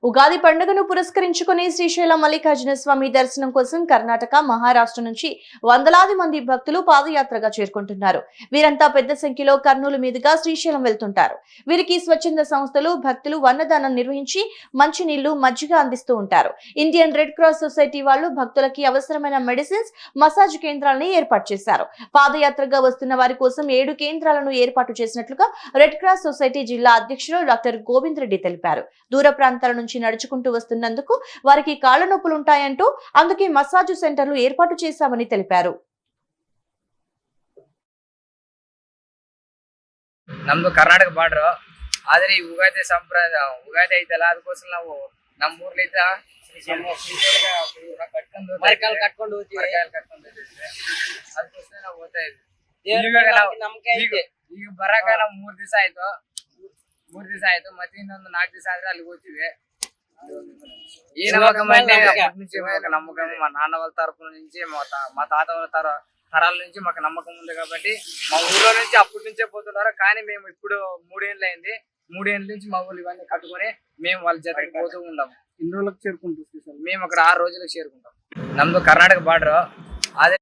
ఉగాది పండుగను పురస్కరించుకుని శ్రీశైలం మల్లికార్జున స్వామి దర్శనం కోసం కర్ణాటక, మహారాష్ట్ర నుంచి వందలాది మంది భక్తులు పాదయాత్రగా చేరుకుంటున్నారు. వీరంతా పెద్ద సంఖ్యలో కర్నూలు మీదుగా శ్రీశైలం వెళ్తుంటారు. వీరికి స్వచ్ఛంద సంస్థలు, భక్తులు అన్నదానం నిర్వహించి మంచినీళ్లు, మజ్జిగ అందిస్తూ ఉంటారు. ఇండియన్ రెడ్ క్రాస్ సొసైటీ వాళ్ళు భక్తులకి అవసరమైన మెడిసిన్స్, మసాజ్ కేంద్రాలను ఏర్పాటు చేశారు. పాదయాత్రగా వస్తున్న వారి కోసం 7 కేంద్రాలను ఏర్పాటు చేసినట్లుగా రెడ్ క్రాస్ సొసైటీ జిల్లా అధ్యక్షులు డాక్టర్ గోవింద్ రెడ్డి తెలిపారు. దూర ప్రాంతాల నుంచి నడుచుకుంటూ వస్తున్నందుకు వారికి కాళ్ల నొప్పులు ఉంటాయంటూ అందుకే మసాజ్ సెంటర్లు ఏర్పాటు చేశామని తెలిపారు. ನಮ್ದು ಕರ್ನಾಟಕ ಬಾರ್ಡರ್ ಆದ್ರೆ ಈ ಉಗಾದಿ ಸಂಪ್ರದಾಯ ಉಗಾದಿ ಐತಲ್ಲ ಅದಕ್ಕೋಸ್ಕರ ನಾವು ನಮ್ಮ ಊರ್ಲಿಂದ ಕಟ್ಕೊಂಡು ಅದಕ್ಕೋಸ್ಕರ ನಾವು ಹೋಗ್ತಾ ಇದ್ವಿ. ಈಗ ಬರಾಕ ನಾವು 3 ದಿವಸ ಆಯ್ತು. 3 ದಿವಸ ಆಯ್ತು. ಮತ್ತೆ ಇನ್ನೊಂದು 4 ದಿವಸ ಆದ್ರೆ అಲ್ಲಿಗೆ ಹೋಗ್ತೀವಿ. ఈ నమ్మకం అంటే అప్పటి నుంచి నమ్మకం మా నాన్న వాళ్ళ తరపు నుంచి మా తాత వాళ్ళ తరాల నుంచి మాకు నమ్మకం ఉంది కాబట్టి మా ఊళ్ళో నుంచి అప్పటి నుంచే పోతున్నారు. కానీ మేము ఇప్పుడు 3 ఏళ్ళు అయింది. 3 ఏళ్ళ నుంచి మా ఊళ్ళు ఇవన్నీ కట్టుకొని మేము వాళ్ళ జతకి పోతూ ఉన్నాము. ఎన్ని రోజులకు చేరుకుంటాం? మేము అక్కడ 6 రోజులకు చేరుకుంటాం. నమ్దు కర్ణాటక బార్డర్ అదే